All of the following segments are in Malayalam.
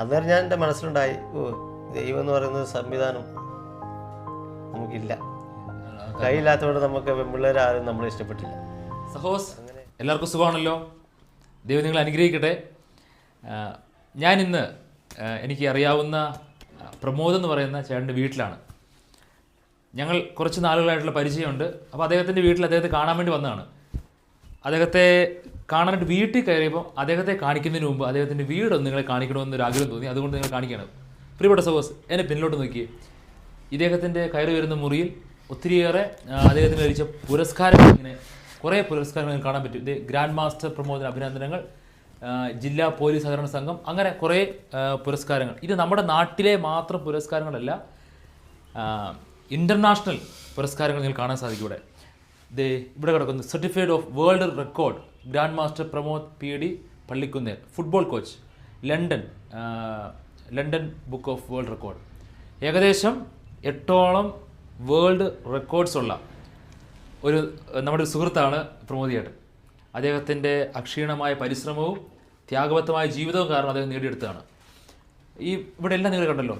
അന്നേരം ഞാൻ എൻ്റെ മനസ്സിലുണ്ടായി, ദൈവം എന്ന് പറയുന്നത് സംവിധാനം നമുക്കില്ല, കയ്യില്ലാത്തതുകൊണ്ട് നമുക്ക് പെൺപിള്ളേർ ആരും നമ്മളെ ഇഷ്ടപ്പെട്ടില്ല. സഹോസ്, എല്ലാവർക്കും സുഖമാണല്ലോ. ദൈവം നിങ്ങളെ അനുഗ്രഹിക്കട്ടെ. ഞാനിന്ന് എനിക്ക് അറിയാവുന്ന പ്രമോദ് എന്ന് പറയുന്ന ചേട്ടൻ്റെ വീട്ടിലാണ്. ഞങ്ങൾ കുറച്ച് നാളുകളായിട്ടുള്ള പരിചയമുണ്ട്. അപ്പോൾ അദ്ദേഹത്തിൻ്റെ വീട്ടിൽ അദ്ദേഹത്തെ കാണാൻ വേണ്ടി വന്നതാണ്. അദ്ദേഹത്തെ കാണാനായിട്ട് വീട്ടിൽ കയറിയപ്പോൾ അദ്ദേഹത്തെ കാണിക്കുന്നതിന് മുമ്പ് അദ്ദേഹത്തിൻ്റെ വീടൊന്ന് നിങ്ങളെ കാണിക്കണമെന്നൊരു ആഗ്രഹം തോന്നി. അതുകൊണ്ട് നിങ്ങൾ കാണിക്കണം. പ്രിയപ്പെട്ട സഹോസ്, എന്നെ പിന്നിലോട്ട് നോക്കി. ഇദ്ദേഹത്തിൻ്റെ കയറി വരുന്ന മുറിയിൽ ഒത്തിരിയേറെ അദ്ദേഹത്തിന് ലഭിച്ച പുരസ്കാരങ്ങൾ, ഇങ്ങനെ കുറേ പുരസ്കാരങ്ങൾ കാണാൻ പറ്റും. ഇത് ഗ്രാൻഡ് മാസ്റ്റർ പ്രമോദിന് അഭിനന്ദനങ്ങൾ, ജില്ലാ പോലീസ് സഹകരണ സംഘം, അങ്ങനെ കുറേ പുരസ്കാരങ്ങൾ. ഇത് നമ്മുടെ നാട്ടിലെ മാത്രം പുരസ്കാരങ്ങളല്ല, ഇൻ്റർനാഷണൽ പുരസ്കാരങ്ങൾ നിങ്ങൾ കാണാൻ സാധിക്കും. ഇവിടെ കിടക്കുന്നു certified of world record grand master Pramod PAD Pallikkunnel, football coach, London book of world record. ഏകദേശം 8ഓളം വേൾഡ് റെക്കോർഡ്സ് ഉള്ള നമ്മുടെ ഒരു സുഹൃത്താണ് പ്രമോദ് ചേട്ടൻ. അദ്ദേഹത്തിൻ്റെ അക്ഷീണമായ പരിശ്രമവും ത്യാഗബദ്ധമായ ജീവിതവും കാരണം അദ്ദേഹം നേടിയെടുത്തതാണ്. ഇവിടെ എല്ലാം നിങ്ങൾ കണ്ടല്ലോ,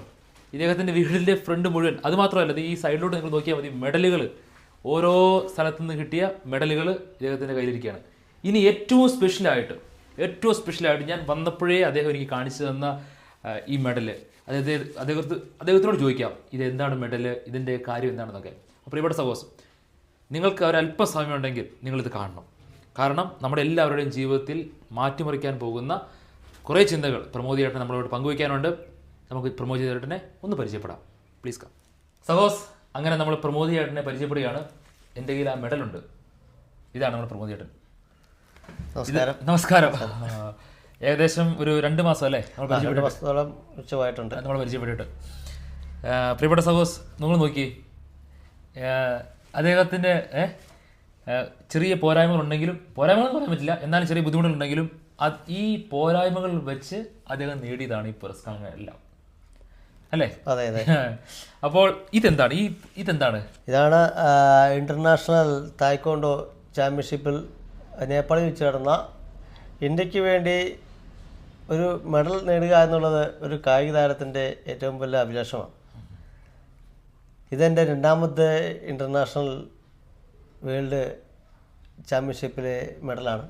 ഇദ്ദേഹത്തിൻ്റെ വീടിൻ്റെ ഫ്രണ്ട് മുഴുവൻ. അതുമാത്രമല്ല, ഈ സൈഡിലോട്ട് നിങ്ങൾ നോക്കിയാൽ മതി, മെഡലുകൾ, ഓരോ സ്ഥലത്തു നിന്ന് കിട്ടിയ മെഡലുകൾ ഇദ്ദേഹത്തിൻ്റെ കയ്യിലിരിക്കുകയാണ്. ഇനി ഏറ്റവും സ്പെഷ്യലായിട്ട് ഞാൻ വന്നപ്പോഴേ അദ്ദേഹം എനിക്ക് കാണിച്ചു തന്ന ഈ മെഡല്, അദ്ദേഹത്തിനോട് ചോദിക്കാം ഇതെന്താണ് മെഡല്, ഇതിൻ്റെ കാര്യം എന്താണെന്നൊക്കെ. അപ്പോൾ ഇവിടെ സഹോസ്, നിങ്ങൾക്ക് ഒരല്പ സമയമുണ്ടെങ്കിൽ നിങ്ങളിത് കാണണം. കാരണം നമ്മുടെ എല്ലാവരുടെയും ജീവിതത്തിൽ മാറ്റിമറിക്കാൻ പോകുന്ന കുറേ ചിന്തകൾ പ്രമോദ് ചേട്ടൻ നമ്മളോട് പങ്കുവയ്ക്കാനുണ്ട്. നമുക്ക് പ്രമോദ് ചേട്ടനെ ഒന്ന് പരിചയപ്പെടാം. Please come. സഹോസ്, അങ്ങനെ നമ്മൾ പ്രമോദ് ചേട്ടനെ പരിചയപ്പെടുകയാണ്. എൻ്റെ കയ്യിൽ ആ മെഡലുണ്ട്. ഇതാണ് നമ്മുടെ പ്രമോദ് ചേട്ടൻ. നമസ്കാരം. ഏകദേശം ഒരു 2 മാസം അല്ലേ നമ്മൾ പരിചയപ്പെട്ടിട്ട്. പ്രിയപ്പെട്ട സഹോസ്, നിങ്ങൾ നോക്കി, അദ്ദേഹത്തിൻ്റെ ചെറിയ പോരായ്മകളുണ്ടെങ്കിലും, പോരായ്മകളെന്ന് പറയാൻ പറ്റില്ല, എന്നാലും ചെറിയ ബുദ്ധിമുട്ടുകളുണ്ടെങ്കിലും ഈ പോരായ്മകൾ വെച്ച് അദ്ദേഹം നേടിയതാണ് ഈ പുരസ്കാരങ്ങളെല്ലാം, അല്ലേ? അതെ അതെ. അപ്പോൾ ഇതാണ് ഇൻ്റർനാഷണൽ തായ്ക്കൊണ്ടോ ചാമ്പ്യൻഷിപ്പിൽ നേപ്പാളിൽ വെച്ച് നടന്ന ഇന്ത്യക്ക് വേണ്ടി ഒരു മെഡൽ നേടുക എന്നുള്ളത് ഒരു കായിക താരത്തിൻ്റെ ഏറ്റവും വലിയ അഭിലാഷമാണ്. ഇതെൻ്റെ 2ാമത്തെ ഇൻ്റർനാഷണൽ വേൾഡ് ചാമ്പ്യൻഷിപ്പിലെ മെഡലാണ്.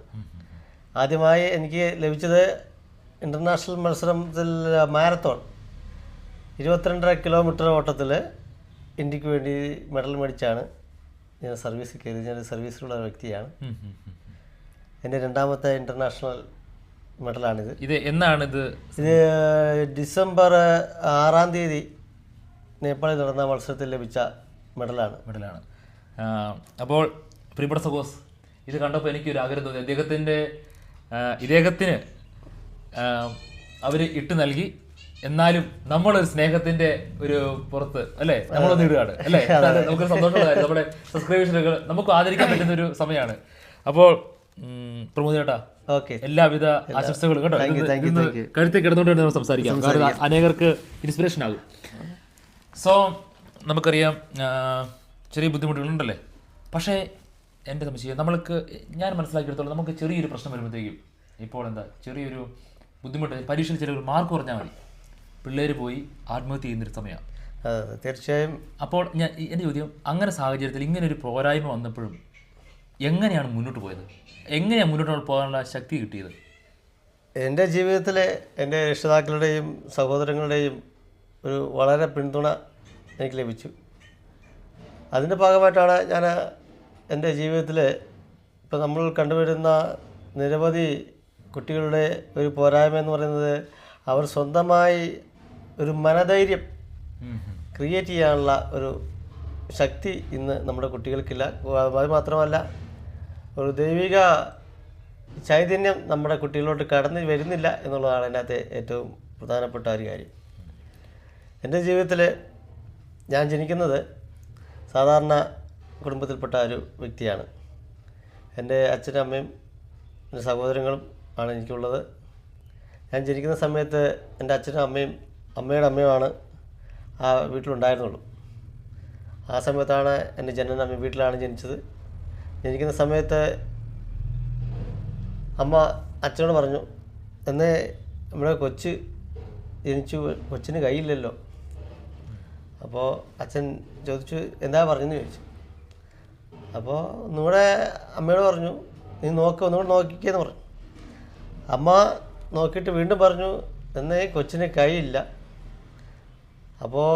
ആദ്യമായി എനിക്ക് ലഭിച്ചത് ഇൻ്റർനാഷണൽ മത്സരത്തിൽ മാരത്തോൺ 22.5 കിലോമീറ്റർ ഓട്ടത്തിൽ ഇന്ത്യക്ക് വേണ്ടി മെഡൽ മേടിച്ചാണ് ഞാൻ സർവീസിൽ കയറി. ഞാൻ സർവീസിലുള്ള വ്യക്തിയാണ്. എൻ്റെ 2ാമത്തെ ഇൻ്റർനാഷണൽ മെഡലാണിത്. എന്നാണിത്? ഇത് ഡിസംബർ 6-ാം തീയതി നേപ്പാളിൽ നടന്ന മത്സരത്തിൽ ലഭിച്ച മെഡലാണ്. അപ്പോൾ പ്രിയപ്പെട്ട സഹോസ്, ഇത് കണ്ടപ്പോൾ എനിക്കൊരു ആഗ്രഹം തോന്നി. ഇദ്ദേഹത്തിന് അവർ ഇട്ട് നൽകി, എന്നാലും നമ്മളൊരു സ്നേഹത്തിന്റെ ഒരു പുറത്ത് അല്ലേ നമ്മളൊന്ന് ഇടുകയാണ് അല്ലേ? നമുക്കൊരു സന്തോഷമുള്ള കാര്യം, നമ്മുടെ സബ്സ്ക്രൈബേഴ്സിനൊക്കെ നമുക്ക് ആദരിക്കാൻ പറ്റുന്ന ഒരു സമയമാണ്. അപ്പോൾ പ്രമോദ് ചേട്ടാ, എല്ലാവിധ ആശംസകളും കേട്ടോ. കഴുത്തിൽ കിടന്നുകൊണ്ട് നമ്മൾ സംസാരിക്കാം, കാരണം അനേകർക്ക് ഇൻസ്പിറേഷൻ ആകും. സോ നമുക്കറിയാം ചെറിയ ബുദ്ധിമുട്ടുകളുണ്ടല്ലേ, പക്ഷേ എൻ്റെ സംശയം, ഞാൻ മനസ്സിലാക്കിയെടുത്തോളം നമുക്ക് ചെറിയൊരു പ്രശ്നം വരുമ്പോഴത്തേക്കും, ഇപ്പോൾ ചെറിയൊരു ബുദ്ധിമുട്ട്, പരീക്ഷയിൽ ചിലർ മാർക്ക് കുറഞ്ഞാൽ മതി, പിള്ളേർ പോയി ആത്മഹത്യ ചെയ്യുന്നൊരു സമയമാണ്. തീർച്ചയായും. അപ്പോൾ എൻ്റെ ചോദ്യം, അങ്ങനെ സാഹചര്യത്തിൽ ഇങ്ങനെ ഒരു പോരായ്മ വന്നപ്പോഴും എങ്ങനെയാണ് മുന്നോട്ട് പോയത്? എങ്ങനെയാണ് മുന്നോട്ട് പോകാനുള്ള ശക്തി കിട്ടിയത്? എൻ്റെ ജീവിതത്തിലെ എൻ്റെ രക്ഷിതാക്കളുടെയും സഹോദരങ്ങളുടെയും ഒരു വളരെ പിന്തുണ എനിക്ക് ലഭിച്ചു. അതിൻ്റെ ഭാഗമായിട്ടാണ് ഞാൻ എൻ്റെ ജീവിതത്തിൽ ഇപ്പോൾ നമ്മൾ കണ്ടുവരുന്ന നിരവധി കുട്ടികളുടെ ഒരു പോരായ്മ എന്ന് പറയുന്നത്, അവർ സ്വന്തമായി ഒരു മനധൈര്യം ക്രിയേറ്റ് ചെയ്യാനുള്ള ഒരു ശക്തി ഇന്ന് നമ്മുടെ കുട്ടികൾക്കില്ല. അത് മാത്രമല്ല, ഒരു ദൈവിക ചൈതന്യം നമ്മുടെ കുട്ടികളിലോട്ട് കടന്നു വരുന്നില്ല എന്നുള്ളതാണ് അതിനകത്തെ ഏറ്റവും പ്രധാനപ്പെട്ട ഒരു കാര്യം. എൻ്റെ ജീവിതത്തിൽ ഞാൻ ജനിക്കുന്നത് സാധാരണ കുടുംബത്തിൽപ്പെട്ട ഒരു വ്യക്തിയാണ്. എൻ്റെ അച്ഛനും അമ്മയും എൻ്റെ സഹോദരങ്ങളും ആണ് എനിക്കുള്ളത്. ഞാൻ ജനിക്കുന്ന സമയത്ത് എൻ്റെ അച്ഛനും അമ്മയും അമ്മയുടെ അമ്മയുമാണ് ആ വീട്ടിലുണ്ടായിരുന്നുള്ളൂ. ആ സമയത്താണ് എൻ്റെ ജനനം. അമ്മ വീട്ടിലാണ് ജനിച്ചത്. ജനിക്കുന്ന സമയത്ത് അമ്മ അച്ഛനോട് പറഞ്ഞു, എന്നേ നമ്മുടെ കൊച്ച് ജനിച്ചു, കൊച്ചിന് കൈയില്ലല്ലോ. അപ്പോൾ അച്ഛൻ ചോദിച്ചു എന്താ പറഞ്ഞെന്ന് ചോദിച്ചു. അപ്പോൾ ഒന്നുകൂടെ അമ്മയോട് പറഞ്ഞു നീ ഒന്നുകൂടെ നോക്കിക്കേന്ന് പറഞ്ഞു. അമ്മ നോക്കിയിട്ട് വീണ്ടും പറഞ്ഞു എന്നേ കൊച്ചിന് കൈയില്ല. അപ്പോൾ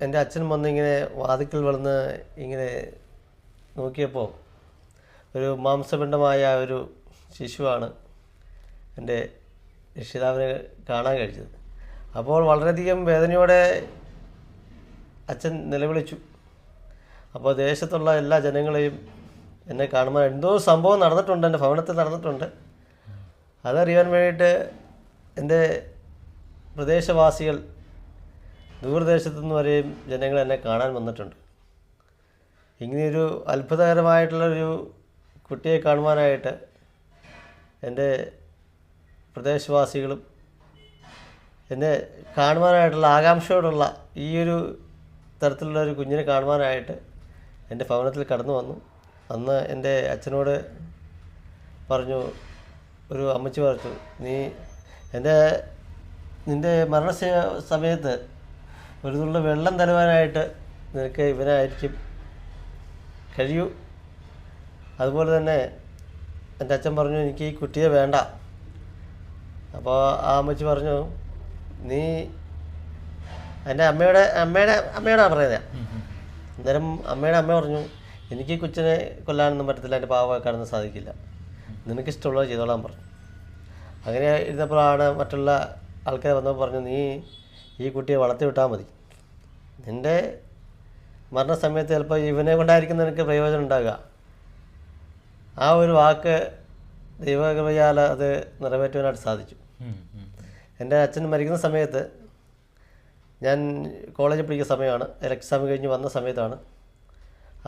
എൻ്റെ അച്ഛൻ വന്നിങ്ങനെ വാതിക്കൽ വന്ന് ഇങ്ങനെ നോക്കിയപ്പോൾ ഒരു മാംസപിണ്ഡമായ ഒരു ശിശുവാണ് എൻ്റെ രക്ഷിതാവിനെ കാണാൻ കഴിച്ചത്. അപ്പോൾ വളരെയധികം വേദനയോടെ അച്ഛൻ നിലവിളിച്ചു. അപ്പോൾ ദേശത്തുള്ള എല്ലാ ജനങ്ങളെയും എന്നെ കാണുമ്പോൾ എന്തോ സംഭവം നടന്നിട്ടുണ്ട്, എൻ്റെ ഭവനത്തിൽ നടന്നിട്ടുണ്ട്. അതറിയാൻ വേണ്ടിയിട്ട് എൻ്റെ പ്രദേശവാസികൾ ദൂരദേശത്തു നിന്ന് വരെയും ജനങ്ങൾ എന്നെ കാണാൻ വന്നിട്ടുണ്ട്. ഇങ്ങനെയൊരു അത്ഭുതകരമായിട്ടുള്ളൊരു കുട്ടിയെ കാണുവാനായിട്ട് എൻ്റെ പ്രദേശവാസികളും എന്നെ കാണുവാനായിട്ടുള്ള ആകാംക്ഷയോടുള്ള ഈ ഒരു തരത്തിലുള്ള ഒരു കുഞ്ഞിനെ കാണുവാനായിട്ട് എൻ്റെ ഭവനത്തിൽ കടന്നു വന്നു. അന്ന് എൻ്റെ അച്ഛനോട് പറഞ്ഞു, ഒരു അമ്മച്ചി പറഞ്ഞു, നിൻ്റെ മരണ സമയത്ത് ഒരു തുള്ളി വെള്ളം തരുവാനായിട്ട് നിനക്ക് ഇവനായിരിക്കും കഴിയൂ. അതുപോലെ തന്നെ എൻ്റെ അച്ഛൻ പറഞ്ഞു എനിക്ക് ഈ കുട്ടിയെ വേണ്ട. അപ്പോൾ ആ അമ്മച്ചി പറഞ്ഞു നീ എൻ്റെ അമ്മയോടാണ് പറയുന്നത്. അന്നേരം അമ്മ പറഞ്ഞു എനിക്ക് ഈ കൊച്ചിനെ കൊല്ലാനൊന്നും പറ്റത്തില്ല, എൻ്റെ പാവ കാണാൻ സാധിക്കില്ല, നിനക്കിഷ്ടമുള്ളത് ചെയ്തോളാൻ പറഞ്ഞു. അങ്ങനെ ഇരുന്നപ്പോഴാണ് മറ്റുള്ള ആൾക്കാർ വന്നപ്പോൾ പറഞ്ഞു നീ ഈ കുട്ടിയെ വളർത്തി വിട്ടാൽ മതി, നിൻ്റെ മരണസമയത്ത് ചിലപ്പോൾ ഇവനെ കൊണ്ടായിരിക്കും നിനക്ക് പ്രയോജനം ഉണ്ടാകുക. ആ ഒരു വാക്ക് ദൈവകൃപയാൽ അത് നിറവേറ്റുവാനായിട്ട് സാധിച്ചു. എൻ്റെ അച്ഛൻ മരിക്കുന്ന സമയത്ത് ഞാൻ കോളേജിൽ പഠിക്കുന്ന സമയമാണ്, എക്സാം കഴിഞ്ഞ് വന്ന സമയത്താണ്.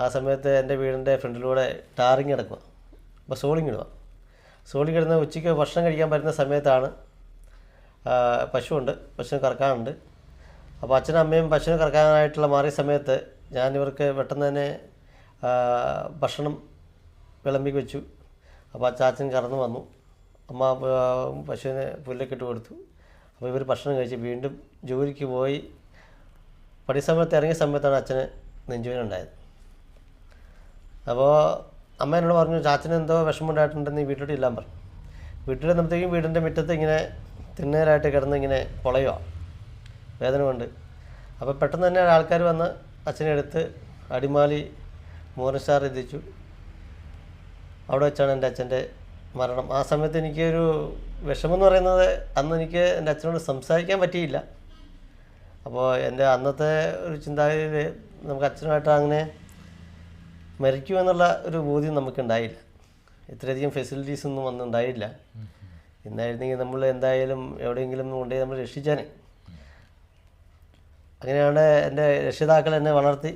ആ സമയത്ത് എൻ്റെ വീടിൻ്റെ ഫ്രണ്ടിലൂടെ ടാറിങ് കിടക്കുക, അപ്പോൾ സോളിങ് ഇടുക. സോളിങ് ഇടുന്ന ഉച്ചയ്ക്ക് ഭക്ഷണം കഴിക്കാൻ പറ്റുന്ന സമയത്താണ്. പശുവുണ്ട്, പശുവിനെ കറക്കാനുണ്ട്. അപ്പോൾ അച്ഛനും അമ്മയും പശുവിനെ കറക്കാനായിട്ടുള്ള മാറിയ സമയത്ത് ഞാനിവർക്ക് പെട്ടെന്ന് തന്നെ ഭക്ഷണം വിളമ്പി വെച്ചു. അപ്പോൾ ചാച്ചൻ കറന്നു വന്നു. അമ്മ പശുവിനെ പുല്ലൊക്കെ ഇട്ട് കൊടുത്തു. അപ്പോൾ ഇവർ ഭക്ഷണം കഴിച്ച് വീണ്ടും ജോലിക്ക് പോയി. സമയത്ത് ഇറങ്ങിയ സമയത്താണ് അച്ഛന് നെഞ്ചുവേദന ഉണ്ടായത്. അപ്പോൾ അമ്മ എന്നോട് പറഞ്ഞു ചാച്ചന് എന്തോ വിഷമമുണ്ടായിട്ടുണ്ടെന്ന് നീ വീട്ടിലോട്ട് ഇല്ലാൻ പറഞ്ഞു. വീട്ടിൽ വന്നപ്പോഴത്തേക്കും വീടിൻ്റെ മുറ്റത്ത് ഇങ്ങനെ തിണ്ണേരായിട്ട് കിടന്ന് ഇങ്ങനെ പൊളയുക വേദന കൊണ്ട്. അപ്പോൾ പെട്ടെന്ന് തന്നെ ആൾക്കാർ വന്ന് അച്ഛനെ എടുത്ത് അടിമാലി മോനസ്റ്റാർ എത്തിച്ചു. അവിടെ വെച്ചാണ് എൻ്റെ അച്ഛൻ്റെ മരണം. ആ സമയത്ത് എനിക്കൊരു വിഷമമെന്ന് പറയുന്നത് അന്ന് എനിക്ക് എൻ്റെ അച്ഛനോട് സംസാരിക്കാൻ പറ്റിയില്ല. അപ്പോൾ എൻ്റെ അന്നത്തെ ഒരു ചിന്താഗതിയിൽ നമുക്ക് അച്ഛനുമായിട്ട് അങ്ങനെ മരിക്കുമെന്നുള്ള ഒരു ബോധ്യം നമുക്കുണ്ടായില്ല. ഇത്രയധികം ഫെസിലിറ്റീസൊന്നും അന്ന് ഉണ്ടായില്ല. ഇന്നായിരുന്നെങ്കിൽ നമ്മൾ എന്തായാലും എവിടെയെങ്കിലും കൊണ്ടുപോയി നമ്മൾ രക്ഷിച്ചാനെ. അങ്ങനെയാണ് എൻ്റെ രക്ഷിതാക്കൾ എന്നെ വളർത്തി,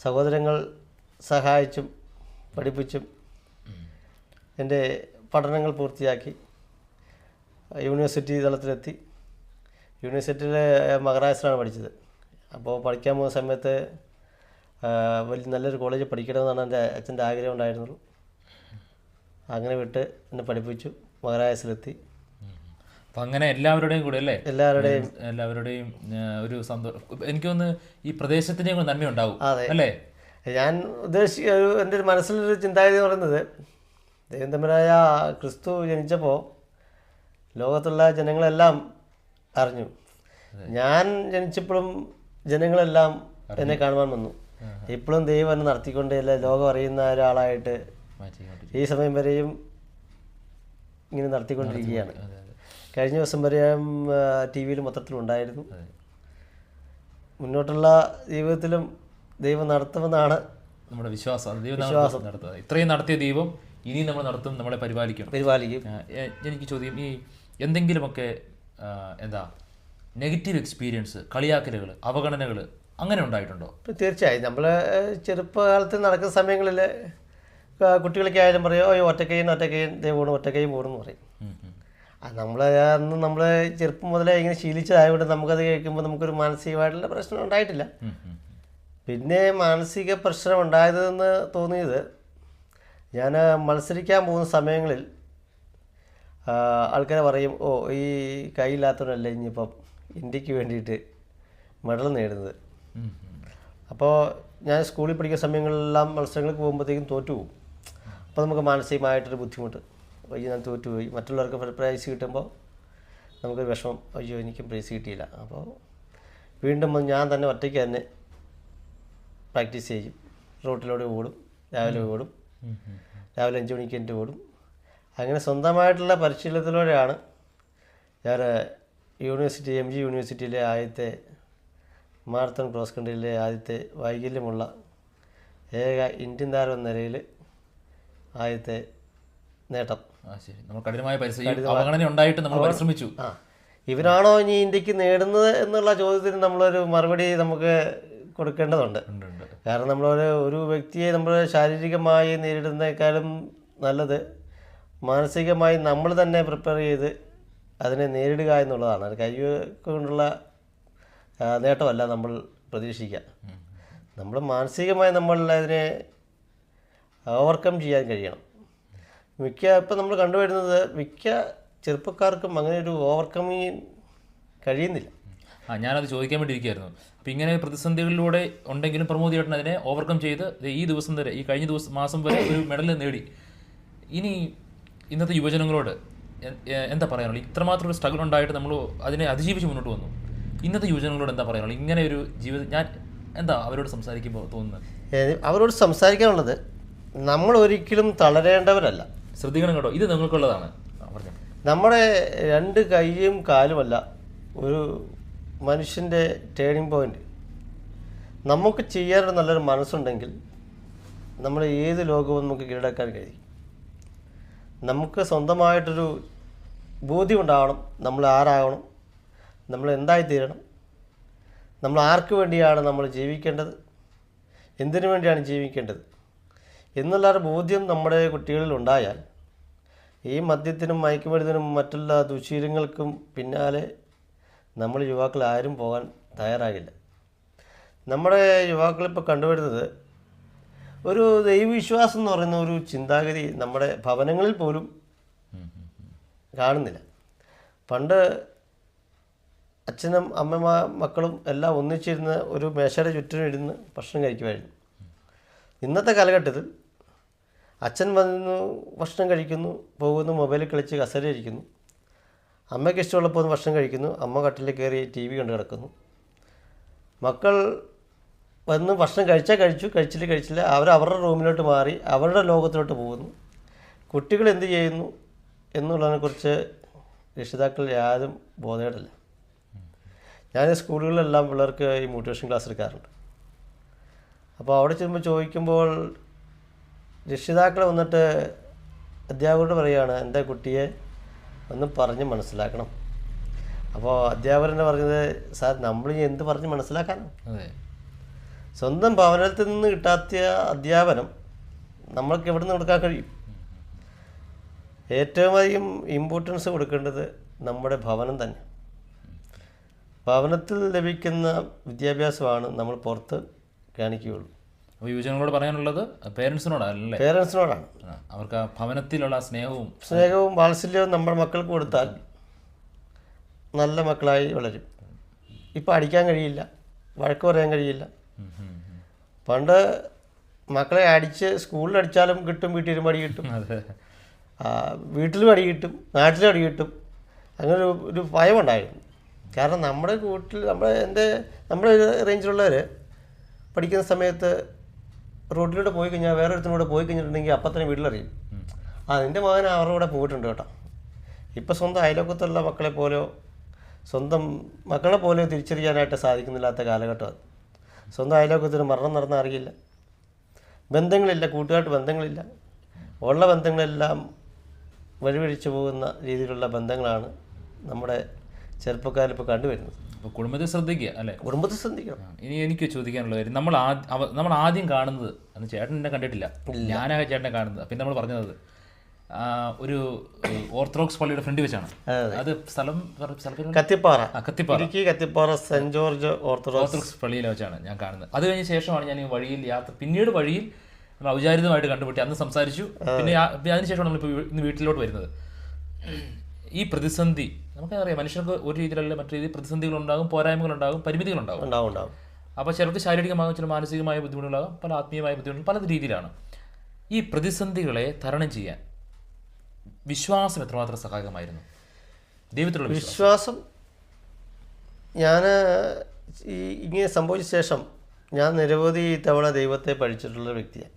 സഹോദരങ്ങൾ സഹായിച്ചും പഠിപ്പിച്ചും എൻ്റെ പഠനങ്ങൾ പൂർത്തിയാക്കി യൂണിവേഴ്സിറ്റി തലത്തിലെത്തി. യൂണിവേഴ്സിറ്റിയിൽ മഹാരാഷ്ട്രയാണ് പഠിച്ചത്. അപ്പോൾ പഠിക്കാൻ പോകുന്ന സമയത്ത് വലിയ നല്ലൊരു കോളേജിൽ പഠിക്കണമെന്നാണ് എൻ്റെ അച്ഛൻ്റെ ആഗ്രഹം ഉണ്ടായിരുന്നുള്ളൂ. അങ്ങനെ വിട്ട് എന്നെ പഠിപ്പിച്ചു, മഹാരാഷ്ട്രയിലെത്തി. അപ്പം അങ്ങനെ എല്ലാവരുടെയും കൂടെ അല്ലേ, എല്ലാവരുടെയും ഒരു സന്തോഷം. എനിക്കൊന്ന് ഈ പ്രദേശത്തിൻ്റെയും കൂടെ നന്മയുണ്ടാവും. അതെ അല്ലേ, ഞാൻ എൻ്റെ ഒരു മനസ്സിലൊരു ചിന്താഗതി എന്ന് പറയുന്നത് ദൈവം തമ്പുരായ ക്രിസ്തു ജനിച്ചപ്പോൾ ലോകത്തുള്ള ജനങ്ങളെല്ലാം അറിഞ്ഞു. ഞാൻ ജനിച്ചപ്പോഴും ജനങ്ങളെല്ലാം എന്നെ കാണുവാൻ വന്നു. ഇപ്പോഴും ദൈവം എന്നെ നടത്തിക്കൊണ്ട് ലോകം അറിയുന്ന ഒരാളായിട്ട് ഈ സമയം വരെയും ഇങ്ങനെ നടത്തിക്കൊണ്ടിരിക്കുകയാണ്. കഴിഞ്ഞ ദിവസം വരെയും TV-യിൽ മൊത്തത്തിലുണ്ടായിരുന്നു. മുന്നോട്ടുള്ള ജീവിതത്തിലും ദൈവം നടത്തുമെന്നാണ് നമ്മുടെ വിശ്വാസം. ഇത്രയും നടത്തിയ ദൈവം ഇനി നമ്മൾ നടത്തും, നമ്മളെ പരിപാലിക്കും. എനിക്ക് ചോദ്യം, ഈ എന്തെങ്കിലുമൊക്കെ നെഗറ്റീവ് എക്സ്പീരിയൻസ്, കളിയാക്കലുകൾ, അവഗണനകൾ അങ്ങനെ ഉണ്ടായിട്ടുണ്ടോ? തീർച്ചയായും. നമ്മൾ ചെറുപ്പകാലത്ത് നടക്കുന്ന സമയങ്ങളിൽ കുട്ടികളൊക്കെ ആയാലും പറയും ഒറ്റക്കൈയും ദൈവം ഒറ്റക്കൈയും പോകണമെന്ന് പറയും. നമ്മൾ ചെറുപ്പം മുതലേ ഇങ്ങനെ ശീലിച്ചതായതുകൊണ്ട് നമുക്കത് കേൾക്കുമ്പോൾ നമുക്കൊരു മാനസികമായിട്ടുള്ള പ്രശ്നം ഉണ്ടായിട്ടില്ല. പിന്നെ മാനസിക പ്രശ്നം ഉണ്ടായതെന്ന് തോന്നിയത് ഞാൻ മത്സരിക്കാൻ പോകുന്ന സമയങ്ങളിൽ ആൾക്കാരെ പറയും, ഓ ഈ കൈയില്ലാത്തവനല്ലേ ഇനിയിപ്പം ഇന്ത്യക്ക് വേണ്ടിയിട്ട് മെഡൽ നേടുന്നത്. അപ്പോൾ ഞാൻ സ്കൂളിൽ പഠിക്കുന്ന സമയങ്ങളിലെല്ലാം മത്സരങ്ങൾക്ക് പോകുമ്പോഴത്തേക്കും തോറ്റു പോകും. അപ്പോൾ നമുക്ക് മാനസികമായിട്ടൊരു ബുദ്ധിമുട്ട്, അയ്യോ ഞാൻ തോറ്റുപോയി. മറ്റുള്ളവർക്ക് പ്രൈസ് കിട്ടുമ്പോൾ നമുക്കൊരു വിഷമം, അയ്യോ എനിക്കും പ്രൈസ് കിട്ടിയില്ല. അപ്പോൾ വീണ്ടും ഞാൻ തന്നെ ഒറ്റയ്ക്ക് തന്നെ പ്രാക്ടീസ് ചെയ്യും. റോട്ടിലൂടെ ഓടും, രാവിലെ ഓടും, രാവിലെ 5 മണിക്ക് എൻ്റെ ഓടും. അങ്ങനെ സ്വന്തമായിട്ടുള്ള പരിശീലനത്തിലൂടെയാണ് ഞാൻ യൂണിവേഴ്സിറ്റി MG യൂണിവേഴ്സിറ്റിയിലെ ആദ്യത്തെ മാരത്തൺ ക്രോസ് കൺട്രിയിലെ ആദ്യത്തെ വൈകല്യമുള്ള ഏക ഇന്ത്യൻ താരം എന്ന നിലയിൽ ആദ്യത്തെ നേട്ടം. ശരി, നമ്മൾ കഠിനമായ അവഗണന ഉണ്ടായിട്ട് നമ്മൾ പരിശ്രമിച്ചു. ഇവരാണോ ഇനി ഇന്ത്യക്ക് നേടുന്നത് എന്നുള്ള ചോദ്യത്തിന് നമ്മളൊരു മറുപടി നമുക്ക് കൊടുക്കേണ്ടതുണ്ട്. കാരണം ഒരു വ്യക്തിയെ നമ്മൾ ശാരീരികമായി നേരിടുന്നതിനേക്കാളും നല്ലത് മാനസികമായി നമ്മൾ തന്നെ പ്രിപ്പയർ ചെയ്ത് അതിനെ നേരിടുക എന്നുള്ളതാണ്. അത് കൈ കൊണ്ടുള്ള നേട്ടമല്ല നമ്മൾ പ്രതീക്ഷിക്കുക. നമ്മൾ മാനസികമായി നമ്മൾ അതിനെ ഓവർകം ചെയ്യാൻ കഴിയണം. ഇപ്പം നമ്മൾ കണ്ടുവരുന്നത് മിക്ക ചെറുപ്പക്കാർക്കും അങ്ങനെ ഒരു ഓവർകമ്മിങ് കഴിയുന്നില്ല. ഞാനത് ചോദിക്കാൻ വേണ്ടി ഇരിക്കുകയായിരുന്നു. അപ്പം ഇങ്ങനെ പ്രതിസന്ധികളിലൂടെ ഉണ്ടെങ്കിലും പ്രമോദ് ചേട്ടൻ അതിനെ ഓവർകം ചെയ്ത് ഈ ദിവസം വരെ, ഈ കഴിഞ്ഞ മാസം വരെ ഒരു മെഡൽ നേടി. ഇനി ഇന്നത്തെ യുവജനങ്ങളോട് എന്താ പറയാനുള്ളത്? ഇത്രമാത്രം ഒരു സ്ട്രഗിൾ ഉണ്ടായിട്ട് നമ്മൾ അതിനെ അതിജീവിച്ച് മുന്നോട്ട് വന്നു. ഇന്നത്തെ യുവജനങ്ങളോട് എന്താ പറയാനുള്ളത്? ഇങ്ങനെ ഒരു ജീവിതം ഞാൻ എന്താ അവരോട് സംസാരിക്കുമ്പോൾ തോന്നുന്നത്? അവരോട് സംസാരിക്കാനുള്ളത്, നമ്മൾ ഒരിക്കലും തളരേണ്ടവരല്ല. ശ്രദ്ധിക്കണം കേട്ടോ, ഇത് നിങ്ങൾക്കുള്ളതാണ്. നമ്മുടെ 2 കൈയും കാലുമല്ല ഒരു മനുഷ്യൻ്റെ ടേണിംഗ് പോയിൻ്റ്. നമുക്ക് ചെയ്യാനൊരു നല്ലൊരു മനസ്സുണ്ടെങ്കിൽ നമ്മൾ ഏത് ലോകവും നമുക്ക് കീഴടക്കാൻ കഴിയും. നമുക്ക് സ്വന്തമായിട്ടൊരു ബോധ്യം ഉണ്ടാവണം, നമ്മൾ ആരാകണം, നമ്മൾ എന്തായിത്തീരണം, നമ്മൾ ആർക്ക് വേണ്ടിയാണ് നമ്മൾ ജീവിക്കേണ്ടത്, എന്തിനു വേണ്ടിയാണ് ജീവിക്കേണ്ടത് എന്നുള്ളൊരു ബോധ്യം നമ്മുടെ കുട്ടികളിൽ ഉണ്ടായാൽ ഈ മദ്യത്തിനും മയക്കുമരുന്നിനും മറ്റുള്ള ദുശീലങ്ങൾക്കും പിന്നാലെ നമ്മൾ യുവാക്കൾ ആരും പോകാൻ തയ്യാറാകില്ല. നമ്മുടെ യുവാക്കളിപ്പോൾ കണ്ടുവരുന്നത് ഒരു ദൈവവിശ്വാസം എന്ന് പറയുന്ന ഒരു ചിന്താഗതി നമ്മുടെ ഭവനങ്ങളിൽ പോലും കാണുന്നില്ല. പണ്ട് അച്ഛനും മക്കളും എല്ലാം ഒന്നിച്ചിരുന്ന് ഒരു മേശയുടെ ചുറ്റിനും ഇരുന്ന് ഭക്ഷണം കഴിക്കുമായിരുന്നു. ഇന്നത്തെ കാലഘട്ടത്തിൽ അച്ഛൻ വന്നു ഭക്ഷണം കഴിക്കുന്നു, പോകുന്നു, മൊബൈലിൽ കളിച്ച് കസേരയിരിക്കുന്നു, അമ്മയ്ക്ക് ഇഷ്ടമുള്ളപ്പോൾ ഒന്ന് ഭക്ഷണം കഴിക്കുന്നു, അമ്മ കട്ടിലിൽ കയറി TV കണ്ട് കിടക്കുന്നു. മക്കൾ വന്ന് ഭക്ഷണം കഴിച്ചാൽ കഴിച്ചു, കഴിച്ചില്ല, അവരുടെ റൂമിലോട്ട് മാറി അവരുടെ ലോകത്തിലോട്ട് പോകുന്നു. കുട്ടികൾ എന്ത് ചെയ്യുന്നു എന്നുള്ളതിനെക്കുറിച്ച് രക്ഷിതാക്കൾ യാതൊരു ബോധേടല്ല. ഞാൻ സ്കൂളുകളിലെല്ലാം പിള്ളേർക്ക് ഈ മോട്ടിവേഷൻ ക്ലാസ് എടുക്കാറുണ്ട്. അപ്പോൾ അവിടെ ചെല്ലുമ്പോൾ ചോദിക്കുമ്പോൾ രക്ഷിതാക്കൾ വന്നിട്ട് അധ്യാപകരോട് പറയുകയാണ്, എൻ്റെ കുട്ടിയെ ഒന്ന് പറഞ്ഞ് മനസ്സിലാക്കണം. അപ്പോൾ അധ്യാപകരെന്നെ പറഞ്ഞത്, സാർ നമ്മൾ എന്ത് പറഞ്ഞ് മനസ്സിലാക്കാനാണ്? സ്വന്തം ഭവനത്തിൽ നിന്ന് കിട്ടാത്ത അധ്യാപനം നമ്മൾക്ക് എവിടെ നിന്ന് കൊടുക്കാൻ കഴിയും? ഏറ്റവും അധികം ഇമ്പോർട്ടൻസ് കൊടുക്കേണ്ടത് നമ്മുടെ ഭവനം തന്നെ. ഭവനത്തിൽ ലഭിക്കുന്ന വിദ്യാഭ്യാസമാണ് നമ്മൾ പുറത്ത് കാണിക്കുകയുള്ളൂ. അപ്പോൾ യുവജനങ്ങളോട് പറയാനുള്ളത് പേരൻസിനോടാണല്ലേ? പേരൻസിനോടാണ്. അവർക്ക് ആ ഭവനത്തിലുള്ള സ്നേഹവും വാത്സല്യവും നമ്മുടെ മക്കൾക്ക് കൊടുത്താൽ നല്ല മക്കളായി വളരും. ഇപ്പം അടിക്കാൻ കഴിയില്ല, വഴക്ക് പറയാൻ കഴിയില്ല. പണ്ട് മക്കളെ അടിച്ച് സ്കൂളിൽ അടിച്ചാലും കിട്ടും, വീട്ടിലും അടി കിട്ടും, വീട്ടിലും അടി കിട്ടും, നാട്ടിലും അടി കിട്ടും. അങ്ങനെ ഒരു ഭയമുണ്ടായിരുന്നു. കാരണം നമ്മുടെ വീട്ടിൽ നമ്മുടെ റേഞ്ചിലുള്ളവർ പഠിക്കുന്ന സമയത്ത് റോഡിലൂടെ പോയി കഴിഞ്ഞാൽ വേറെ ഒരുത്തിനൂടെ പോയി കഴിഞ്ഞിട്ടുണ്ടെങ്കിൽ അപ്പം തന്നെ വീട്ടിലറിയും, നിൻ്റെ മകൻ അവരുടെ കൂടെ പോയിട്ടുണ്ട് കേട്ടോ. ഇപ്പം സ്വന്തം അയലോക്കത്തുള്ള മക്കളെ പോലെയോ സ്വന്തം മക്കളെ പോലെയോ തിരിച്ചറിയാനായിട്ട് സാധിക്കുന്നില്ലാത്ത കാലഘട്ടമാണ്. സ്വന്തം അയലോക്കത്തിന് മരണം നടന്ന അറിയില്ല, ബന്ധങ്ങളില്ല, കൂട്ടുകാട്ട് ബന്ധങ്ങളില്ല, ഉള്ള ബന്ധങ്ങളെല്ലാം വഴിവഴിച്ചു പോകുന്ന രീതിയിലുള്ള ബന്ധങ്ങളാണ് നമ്മുടെ ചെറുപ്പക്കാരിപ്പോൾ കണ്ടുവരുന്നത്. അപ്പോൾ കുടുംബത്തെ ശ്രദ്ധിക്കുക അല്ലേ? കുടുംബത്തെ ശ്രദ്ധിക്കണം. ഇനി എനിക്ക് ചോദിക്കാനുള്ള കാര്യം, നമ്മൾ ആദ്യം കാണുന്നത്, അന്ന് ചേട്ടൻ എന്നെ കണ്ടിട്ടില്ല, ഞാനാണ് ചേട്ടനെ കാണുന്നത്. പിന്നെ നമ്മൾ പറഞ്ഞത് ഒരു ഓർത്തഡോക്സ് പള്ളിയുടെ ഫ്രണ്ട് വെച്ചാണ്. അത് സ്ഥലം കത്തിപ്പാറ സെന്റ് ജോർജ് ഓർത്തഡോക്സ് പള്ളിയിൽ വെച്ചാണ് ഞാൻ കാണുന്നത്. അത് കഴിഞ്ഞ ശേഷമാണ് ഞാൻ ഈ വഴിയിൽ പിന്നീട് വഴിയിൽ നമ്മൾ ഔചാരികമായിട്ട് കണ്ടുപിട്ടി, അന്ന് സംസാരിച്ചു. പിന്നെ അതിനുശേഷമാണ് നമ്മളിപ്പോൾ ഇന്ന് വീട്ടിലോട്ട് വരുന്നത്. ഈ പ്രതിസന്ധി നമുക്കറിയാം, മനുഷ്യർക്ക് ഒരു രീതിയിലല്ല മറ്റു രീതിയിൽ പ്രതിസന്ധികളുണ്ടാകും, പോരായ്മകളുണ്ടാകും, പരിമിതികളുണ്ടാകും. ഉണ്ടാവും. അപ്പോൾ ചിലർക്ക് ശാരീരികമാകും, ചില മാനസികമായ ബുദ്ധിമുട്ടുകളാകും, പല ആത്മീയമായ ബുദ്ധിമുട്ടുകൾ, പല രീതിയിലാണ്. ഈ പ്രതിസന്ധികളെ തരണം ചെയ്യാൻ വിശ്വാസം എത്രമാത്രം സഹായകമായിരുന്നു? ദൈവത്തിലുള്ള വിശ്വാസം. ഞാൻ ഇങ്ങനെ സംഭവിച്ച ശേഷം ഞാൻ നിരവധി തവണ ദൈവത്തെ പഠിച്ചിട്ടുള്ള വ്യക്തിയാണ്.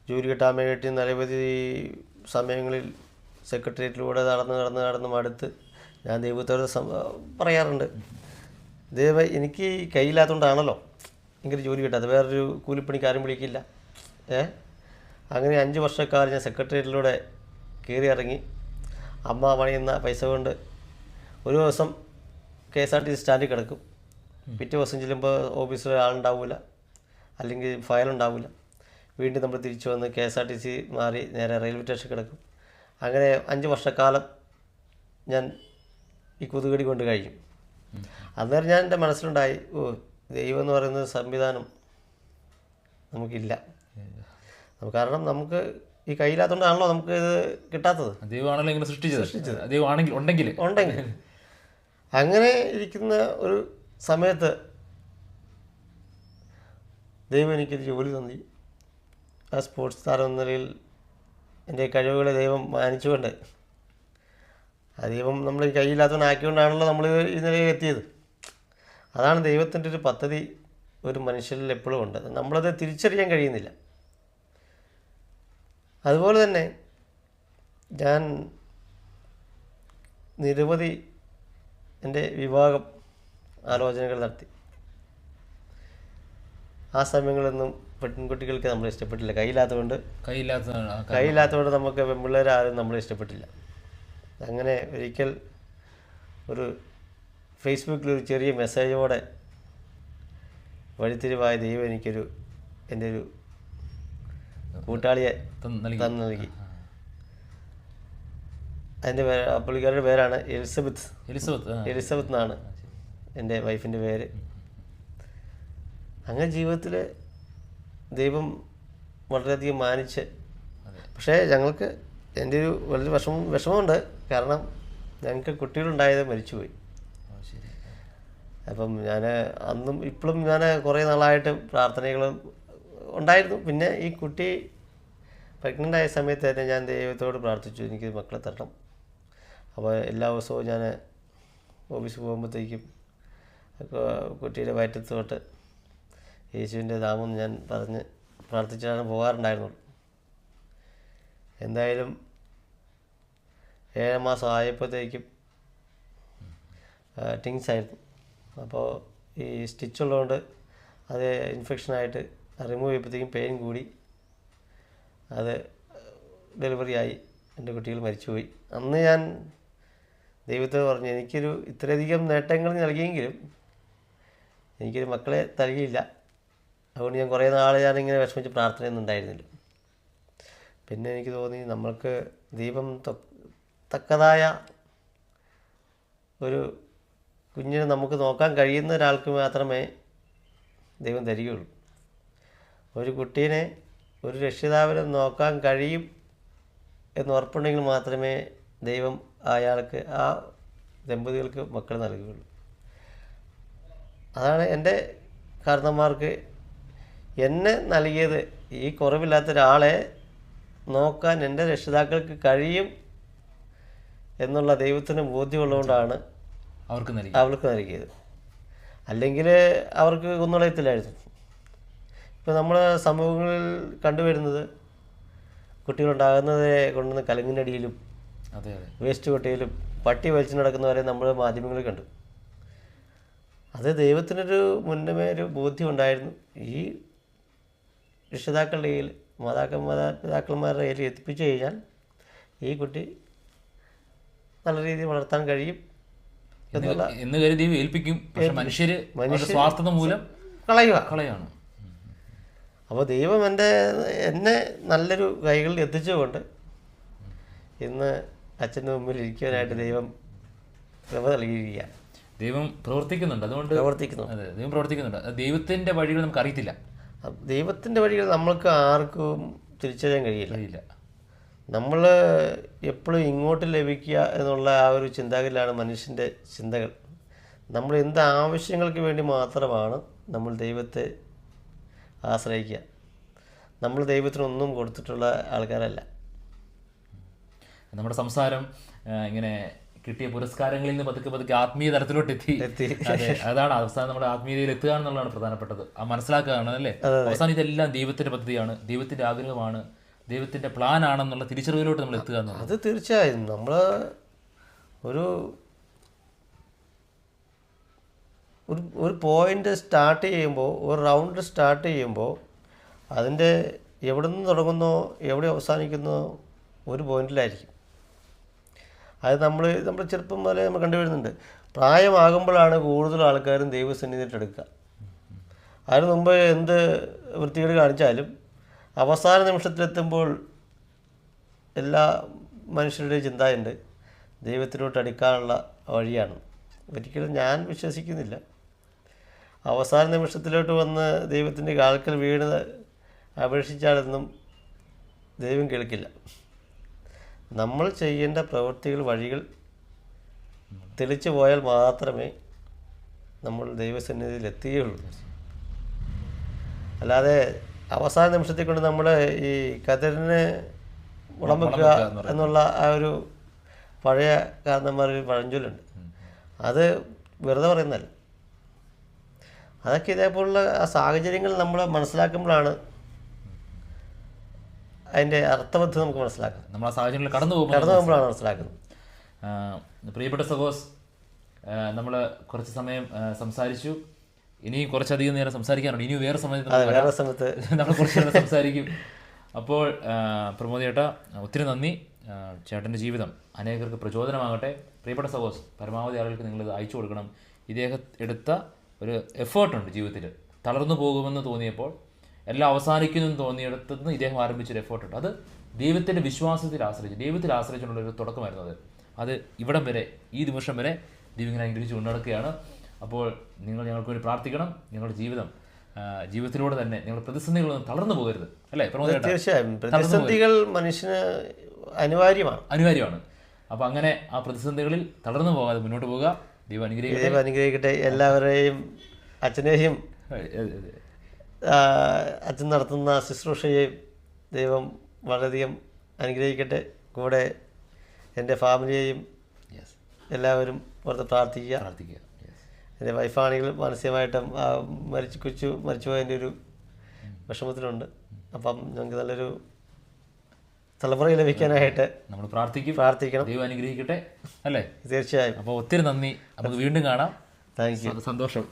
ജോലി കിട്ടാൻ വേണ്ടി നിരവധി സമയങ്ങളിൽ സെക്രട്ടേറിയറ്റിലൂടെ നടന്ന് മടുത്ത് ഞാൻ ദൈവത്തോട് പറയാറുണ്ട്, ദൈവം എനിക്ക് കയ്യില്ലാത്തതുകൊണ്ടാണല്ലോ എനിക്ക് ജോലി കിട്ടാതെ, വേറൊരു കൂലിപ്പണിക്കാരും വിളിക്കില്ല. അങ്ങനെ 5 വർഷക്കാലം ഞാൻ സെക്രട്ടേറിയറ്റിലൂടെ കയറി ഇറങ്ങി. അമ്മ പണിയുന്ന പൈസ കൊണ്ട് ഒരു ദിവസം KSRTC സ്റ്റാൻഡിൽ കിടക്കും, പിറ്റേ ദിവസം ചെല്ലുമ്പോൾ ഓഫീസിൽ ആളുണ്ടാവില്ല, അല്ലെങ്കിൽ ഫയലുണ്ടാവില്ല. വീണ്ടും നമ്മൾ തിരിച്ചു വന്ന് KSRTC മാറി നേരെ റെയിൽവേ സ്റ്റേഷൻ കിടക്കും. അങ്ങനെ 5 വർഷക്കാലം ഞാൻ ഈ കുതുകടി കൊണ്ട് കഴിഞ്ഞു. അന്നേരം ഞാൻ എൻ്റെ മനസ്സിലുണ്ടായി, ദൈവം എന്ന് പറയുന്ന സംവിധാനം നമുക്കില്ല. കാരണം നമുക്ക് ഈ കയ്യില്ലാത്തതുകൊണ്ടാണല്ലോ നമുക്ക് ഇത് കിട്ടാത്തത്. ദൈവമാണല്ലോ ഇങ്ങനെ സൃഷ്ടിച്ചത്. ദൈവമാണെങ്കിൽ ഉണ്ടെങ്കിൽ അങ്ങനെ ഇരിക്കുന്ന ഒരു സമയത്ത് ദൈവം എനിക്കൊരു ജോലി തന്നി. ആ സ്പോർട്സ് താരം എന്ന നിലയിൽ എൻ്റെ കഴിവുകളെ ദൈവം മാനിച്ചുകൊണ്ട്, ആ ദൈവം നമ്മൾ കയ്യില്ലാത്തവനാക്കിക്കൊണ്ടാണല്ലോ നമ്മൾ ഈ നിലയിൽ എത്തിയത്. അതാണ് ദൈവത്തിൻ്റെ ഒരു പദ്ധതി ഒരു മനുഷ്യരിൽ എപ്പോഴും ഉണ്ട്. നമ്മളത് തിരിച്ചറിയാൻ കഴിയുന്നില്ല. അതുപോലെ തന്നെ ഞാൻ നിരവധി എൻ്റെ വിവാഹം ആലോചനകൾ നടത്തി. ആ സമയങ്ങളൊന്നും പെൺകുട്ടികൾക്ക് നമ്മൾ ഇഷ്ടപ്പെട്ടില്ല. കയ്യില്ലാത്തതുകൊണ്ട് നമുക്ക് പെൺപിള്ളേരാരും നമ്മളെ ഇഷ്ടപ്പെട്ടില്ല. അങ്ങനെ ഒരിക്കൽ ഒരു ഫേസ്ബുക്കിലൊരു ചെറിയ മെസ്സേജോടെ വഴിത്തിരിവായ ദൈവം എൻ്റെ ഒരു കൂട്ടാളിയെ നൽകി. അതിൻ്റെ പുള്ളിക്കാരുടെ പേരാണ് എലിസബത്ത് എന്നാണ് എൻ്റെ വൈഫിൻ്റെ പേര്. അങ്ങനെ ജീവിതത്തിൽ ദൈവം വളരെയധികം മാനിച്ച്. പക്ഷേ ഞങ്ങൾക്ക് എൻ്റെ ഒരു വളരെ വിഷമമുണ്ട്. കാരണം ഞങ്ങൾക്ക് കുട്ടികളുണ്ടായത് മരിച്ചുപോയി. അപ്പം ഞാൻ അന്നും ഇപ്പോഴും ഞാൻ കുറേ നാളായിട്ട് പ്രാർത്ഥനകളും ഉണ്ടായിരുന്നു. പിന്നെ ഈ കുട്ടി പ്രഗ്നൻ്റ് ആയ സമയത്ത് തന്നെ ഞാൻ ദൈവത്തോട് പ്രാർത്ഥിച്ചു, എനിക്ക് മക്കളെ തരണം. അപ്പോൾ എല്ലാ ദിവസവും ഞാൻ ഓഫീസിൽ പോകുമ്പോഴത്തേക്കും കുട്ടിയുടെ വയറ്റത്തോട്ട് യേശുവിൻ്റെ നാമം ഞാൻ പ്രാർത്ഥിച്ചാണ് പോകാറുണ്ടായിരുന്നുള്ളൂ. എന്തായാലും 7 മാസം ആയപ്പോഴത്തേക്കും ടിങ്സ് ആയിരുന്നു. അപ്പോൾ ഈ സ്റ്റിച്ചുള്ളതുകൊണ്ട് അത് ഇൻഫെക്ഷനായിട്ട് റിമൂവ് ചെയ്യപ്പോഴത്തേക്കും പെയിൻ കൂടി, അത് ഡെലിവറി ആയി. എൻ്റെ കുട്ടികൾ മരിച്ചുപോയി. അന്ന് ഞാൻ ദൈവത്തോട് പറഞ്ഞു, എനിക്കൊരു ഇത്രയധികം നേട്ടങ്ങൾ നൽകിയെങ്കിലും എനിക്കൊരു മക്കളെ നൽകിയില്ല. അതുകൊണ്ട് ഞാൻ കുറേ നാൾ ഞാനിങ്ങനെ വിഷമിച്ച് പ്രാർത്ഥനയൊന്നും ഉണ്ടായിരുന്നില്ല. പിന്നെ എനിക്ക് തോന്നി, നമ്മൾക്ക് ദൈവം തക്കതായ ഒരു കുഞ്ഞിനെ നമുക്ക് നോക്കാൻ കഴിയുന്ന ഒരാൾക്ക് മാത്രമേ ദൈവം തരികയുള്ളൂ. ഒരു കുട്ടീനെ ഒരു രക്ഷിതാവിനെ നോക്കാൻ കഴിയും എന്ന് ഉറപ്പുണ്ടെങ്കിൽ മാത്രമേ ദൈവം അയാൾക്ക്, ആ ദമ്പതികൾക്ക് മക്കൾ നൽകുകയുള്ളൂ. അതാണ് എൻ്റെ കാരണന്മാർക്ക് എന്നെ നൽകിയത്. ഈ കുറവില്ലാത്തൊരാളെ നോക്കാൻ എൻ്റെ രക്ഷിതാക്കൾക്ക് കഴിയും എന്നുള്ള ദൈവത്തിന് ബോധ്യമുള്ളതുകൊണ്ടാണ് അവർക്ക് നൽകിയത്. അല്ലെങ്കിൽ അവർക്ക് ഒന്നുളയത്തില്ലായിരുന്നു. ഇപ്പോൾ നമ്മൾ സമൂഹങ്ങളിൽ കണ്ടുവരുന്നത് കുട്ടികളുണ്ടാകുന്നത് കൊണ്ടുവന്ന് കലങ്ങിനടിയിലും വേസ്റ്റ് കൊട്ടയിലും പട്ടി വലിച്ചു നടക്കുന്നവരെ നമ്മൾ മാധ്യമങ്ങളിൽ കണ്ടു. അത് ദൈവത്തിനൊരു മുന്നമേ ഒരു ബോധ്യം ഉണ്ടായിരുന്നു. ഈ രക്ഷിതാക്കളുടെ കയ്യിൽ, മാതാപിതാക്കന്മാരുടെ കയ്യിൽ എത്തിപ്പിച്ചു കഴിഞ്ഞാൽ ഈ കുട്ടി നല്ല രീതിയിൽ വളർത്താൻ കഴിയും എന്ന് കരുതി ഏൽപ്പിക്കും. പക്ഷെ മനുഷ്യർ സ്വാർത്ഥത മൂലം കളയാണ്. അപ്പോൾ ദൈവം എന്നെ നല്ലൊരു കൈകളിൽ എത്തിച്ചുകൊണ്ട് ഇന്ന് അച്ഛൻ്റെ മുമ്പിൽ ഇരിക്കാനായിട്ട് ദൈവം കൃപ നൽകിയിരിക്കുക. ദൈവം പ്രവർത്തിക്കുന്നുണ്ട്. അതുകൊണ്ട് അതെ, ദൈവം പ്രവർത്തിക്കുന്നുണ്ട്. ദൈവത്തിൻ്റെ വഴികൾ നമുക്ക് അറിയത്തില്ല. ദൈവത്തിൻ്റെ വഴികൾ നമ്മൾക്ക് ആർക്കും തിരിച്ചറിയാൻ കഴിയില്ല. നമ്മൾ എപ്പോഴും ഇങ്ങോട്ട് ലഭിക്കുക എന്നുള്ള ആ ഒരു ചിന്താഗതിയിലാണ് മനുഷ്യൻ്റെ ചിന്തകൾ. നമ്മൾ എന്ത് ആവശ്യങ്ങൾക്ക് വേണ്ടി മാത്രമാണ് നമ്മൾ ദൈവത്തെ ആശ്രയിക്കുക. നമ്മൾ ദൈവത്തിനൊന്നും കൊടുത്തിട്ടുള്ള ആൾക്കാരല്ല. നമ്മുടെ സംസാരം ഇങ്ങനെ കിട്ടിയ പുരസ്കാരങ്ങളിൽ നിന്ന് പതുക്കെ ആത്മീയ തലത്തിലോട്ട് എത്തി. അതെ, അതാണ് അവസാനം നമ്മുടെ ആത്മീയതയിൽ എത്തുക എന്നുള്ളതാണ് പ്രധാനപ്പെട്ടത്. ആ മനസ്സിലാക്കുകയാണ് അല്ലേ, അവസാനം ഇതെല്ലാം ദൈവത്തിന്റെ പദ്ധതിയാണ്, ദൈവത്തിന്റെ ആഗ്രഹമാണ്, ദൈവത്തിന്റെ പ്ലാൻ ആണെന്നുള്ള തിരിച്ചറിവിലോട്ട് നമ്മൾ എത്തുക എന്നുള്ളത്. അത് തീർച്ചയായും നമ്മൾ ഒരു ഒരു പോയിന്റ് സ്റ്റാർട്ട് ചെയ്യുമ്പോൾ, ഒരു റൗണ്ട് സ്റ്റാർട്ട് ചെയ്യുമ്പോൾ അതിൻ്റെ എവിടെ നിന്ന് തുടങ്ങുന്നോ എവിടെ അവസാനിക്കുന്നോ ഒരു പോയിന്റിലായിരിക്കും. അത് നമ്മൾ ചെറുപ്പം മുതലേ നമ്മൾ കണ്ടുവരുന്നുണ്ട്. പ്രായമാകുമ്പോഴാണ് കൂടുതൽ ആൾക്കാരും ദൈവസന്നിധിയിട്ട് എടുക്കുക. അതിന് മുമ്പ് എന്ത് വൃത്തികേട് കാണിച്ചാലും അവസാന നിമിഷത്തിലെത്തുമ്പോൾ എല്ലാ മനുഷ്യരുടെയും ചിന്തയുണ്ട് ദൈവത്തിലോട്ട് അടുക്കാനുള്ള വഴിയാണ്. ഒരിക്കലും ഞാൻ വിശ്വസിക്കുന്നില്ല അവസാന നിമിഷത്തിലോട്ട് വന്ന് ദൈവത്തിൻ്റെ കാൽക്കൽ വീണ് അപേക്ഷിച്ചാലൊന്നും ദൈവം കേൾക്കില്ല. നമ്മൾ ചെയ്യേണ്ട പ്രവൃത്തികൾ, വഴികൾ തെളിച്ചു പോയാൽ മാത്രമേ നമ്മൾ ദൈവസന്നിധിയിൽ എത്തുകയുള്ളൂ. അല്ലാതെ അവസാന നിമിഷത്തിൽ കൊണ്ട് നമ്മൾ ഈ കതിരിനെ വളം വെക്കുക എന്നുള്ള ആ ഒരു പഴയ കാരണന്മാരൊരു പഴഞ്ചൊല്ലുണ്ട്. അത് വെറുതെ പറയുന്നതല്ല. അതൊക്കെ ഇതേപോലുള്ള ആ സാഹചര്യങ്ങൾ നമ്മൾ മനസ്സിലാക്കുമ്പോഴാണ് അതിൻ്റെ അർത്ഥബദ്ധം നമുക്ക് മനസ്സിലാക്കാം. നമ്മൾ ആ സാഹചര്യങ്ങളിൽ കടന്നു പോകുമ്പോഴാണ് മനസ്സിലാക്കുന്നത്. പ്രിയപ്പെട്ട സഹോസ്, നമ്മൾ കുറച്ച് സമയം സംസാരിച്ചു. ഇനിയും കുറച്ചധികം നേരം സംസാരിക്കാനുണ്ട്. ഇനിയും വേറെ സമയത്ത് നമ്മൾ കുറച്ച് നേരം സംസാരിക്കും. അപ്പോൾ പ്രമോദ് ചേട്ടാ, ഒത്തിരി നന്ദി. ചേട്ടൻ്റെ ജീവിതം അനേകർക്ക് പ്രചോദനമാകട്ടെ. പ്രിയപ്പെട്ട സഹോസ്, പരമാവധി ആളുകൾക്ക് നിങ്ങളിത് അയച്ചു കൊടുക്കണം. ഇദ്ദേഹം എടുത്ത ഒരു എഫേർട്ടുണ്ട് ജീവിതത്തിൽ. തളർന്നു പോകുമെന്ന് തോന്നിയപ്പോൾ, എല്ലാം അവസാനിക്കുമെന്ന് തോന്നിയിടത്തുനിന്ന് ഇദ്ദേഹം ആരംഭിച്ചൊരു എഫേർട്ടുണ്ട്. അത് ദൈവത്തിൻ്റെ വിശ്വാസത്തിൽ ആശ്രയിച്ച്, ദൈവത്തിൽ ആശ്രയിച്ചുള്ളൊരു തുടക്കമായിരുന്നു. അത് ഇവിടം വരെ, ഈ നിമിഷം വരെ ദൈവം ഇങ്ങനെ അനുഗ്രഹിച്ച് കൊണ്ടുനടക്കുകയാണ്. അപ്പോൾ നിങ്ങൾ ഞങ്ങൾക്ക് വേണ്ടി പ്രാർത്ഥിക്കണം. നിങ്ങളുടെ ജീവിതത്തിലൂടെ തന്നെ നിങ്ങളുടെ പ്രതിസന്ധികളൊന്നും തളർന്നു പോകരുത്, അല്ലേ? തീർച്ചയായും പ്രതിസന്ധികൾ മനുഷ്യന് അനിവാര്യമാണ്. അപ്പോൾ അങ്ങനെ ആ പ്രതിസന്ധികളിൽ തളർന്നു പോകാതെ മുന്നോട്ട് പോവുക. ദൈവം അനുഗ്രഹിക്കട്ടെ. എല്ലാവരെയും, അച്ഛനെയും അച്ഛൻ നടത്തുന്ന ശുശ്രൂഷയെയും ദൈവം വളരെയധികം അനുഗ്രഹിക്കട്ടെ. കൂടെ എൻ്റെ ഫാമിലിയെയും എല്ലാവരും പുറത്ത് പ്രാർത്ഥിക്കുക. എൻ്റെ വൈഫാണെങ്കിൽ മാനസികമായിട്ടും മരിച്ചു പോയതിൻ്റെ ഒരു വിഷമത്തിലുണ്ട്. അപ്പം ഞങ്ങൾക്ക് നല്ലൊരു തലമുറ ലഭിക്കാനായിട്ട് നമ്മൾ പ്രാർത്ഥിക്കണം. ദൈവം അനുഗ്രഹിക്കട്ടെ, അല്ലേ? തീർച്ചയായും. അപ്പോൾ ഒത്തിരി നന്ദി. നമുക്ക് വീണ്ടും കാണാം. Thank you. സന്തോഷം.